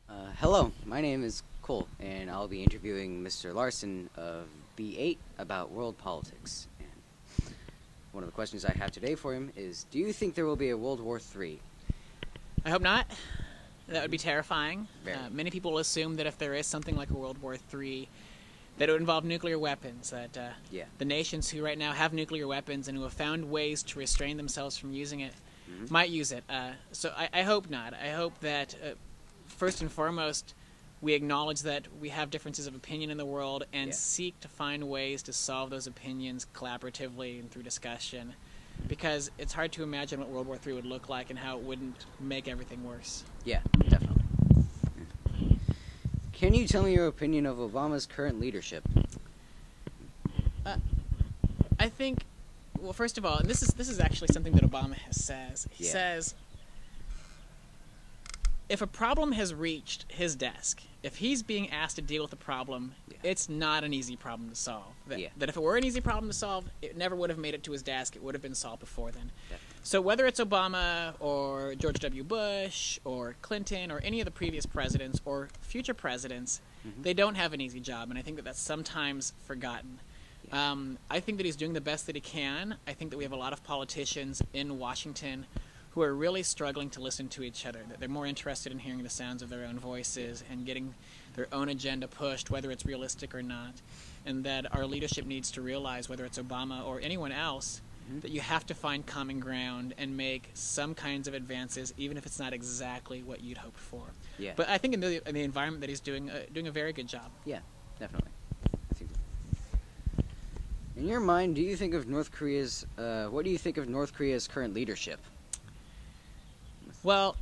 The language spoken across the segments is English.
Hello, my name is Cole, and I'll be interviewing Mr. Larson of B8 about world politics. And one of the questions I have today for him is, do you think there will be a World War III? I hope not. That would be terrifying. Very. Many people assume that if there is something like a World War III, that it would involve nuclear weapons, that the nations who right now have nuclear weapons and who have found ways to restrain themselves from using it might use it. So I hope not. I hope that, first and foremost, we acknowledge that we have differences of opinion in the world and seek to find ways to solve those opinions collaboratively and through discussion, because it's hard to imagine what World War III would look like and how it wouldn't make everything worse. Yeah, definitely. Can you tell me your opinion of Obama's current leadership? I think, well, first of all, and this is actually something that Obama says. He says, if a problem has reached his desk, if he's being asked to deal with a problem, it's not an easy problem to solve. That if it were an easy problem to solve, it never would have made it to his desk. It would have been solved before then. So whether it's Obama or George W. Bush or Clinton or any of the previous presidents or future presidents, they don't have an easy job, and I think that that's sometimes forgotten. I think that he's doing the best that he can. I think that we have a lot of politicians in Washington who are really struggling to listen to each other, that they're more interested in hearing the sounds of their own voices and getting their own agenda pushed, whether it's realistic or not, and that our leadership needs to realize, whether it's Obama or anyone else, that you have to find common ground and make some kinds of advances, even if it's not exactly what you'd hoped for. But I think in the environment that he's doing a very good job. Yeah, definitely. In your mind, do you think of North Korea's, what do you think of North Korea's current leadership? Well,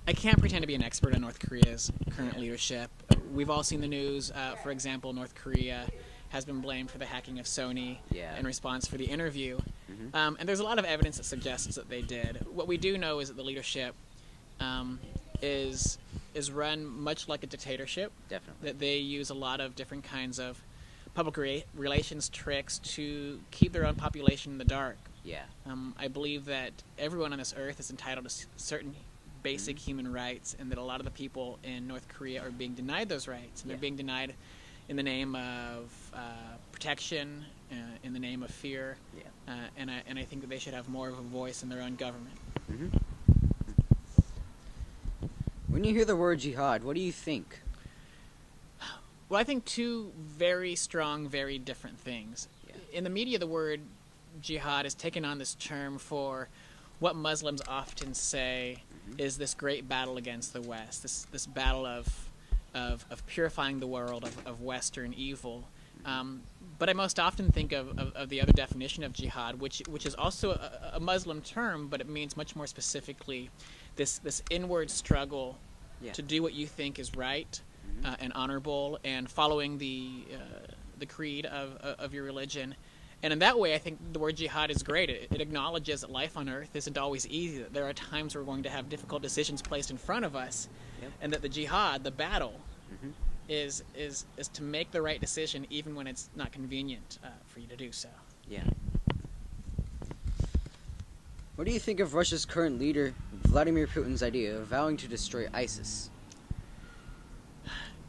I can't pretend to be an expert on North Korea's current leadership. We've all seen the news. For example, North Korea has been blamed for the hacking of Sony in response for the Interview. And there's a lot of evidence that suggests that they did. What we do know is that the leadership is run much like a dictatorship. Definitely. That they use a lot of different kinds of public relations tricks to keep their own population in the dark. I believe that everyone on this earth is entitled to certain basic human rights, and that a lot of the people in North Korea are being denied those rights, and they're being denied in the name of protection, in the name of fear, and I think that they should have more of a voice in their own government. When you hear the word jihad, what do you think? Well, I think two very strong, very different things. In the media, the word jihad has taken on this term for what Muslims often say is this great battle against the West, this battle of purifying the world of Western evil. But I most often think of the other definition of jihad, which is also a Muslim term, but it means much more specifically this inward struggle to do what you think is right and honorable, and following the creed of your religion. And in that way, I think the word jihad is great. It acknowledges that life on earth isn't always easy, that there are times we're going to have difficult decisions placed in front of us, and that the jihad, the battle, is to make the right decision even when it's not convenient for you to do so. What do you think of Russia's current leader, Vladimir Putin's idea of vowing to destroy ISIS?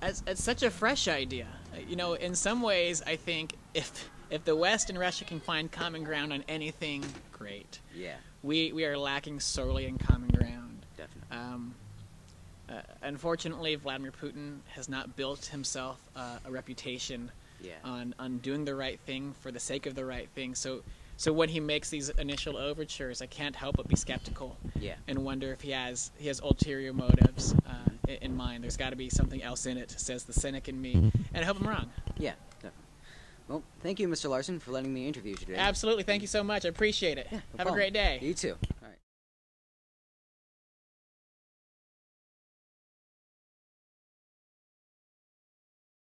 It's such a fresh idea. You know, in some ways, I think if the West and Russia can find common ground on anything, great. We are lacking sorely in common ground. Definitely. Unfortunately, Vladimir Putin has not built himself a reputation on doing the right thing for the sake of the right thing. So when he makes these initial overtures, I can't help but be skeptical and wonder if he has ulterior motives in mind. There's got to be something else in it, says the cynic in me, and I hope I'm wrong. Definitely. Well, thank you, Mr. Larson, for letting me interview you today. Absolutely. Thank you so much. I appreciate it. No Have a great day. You too.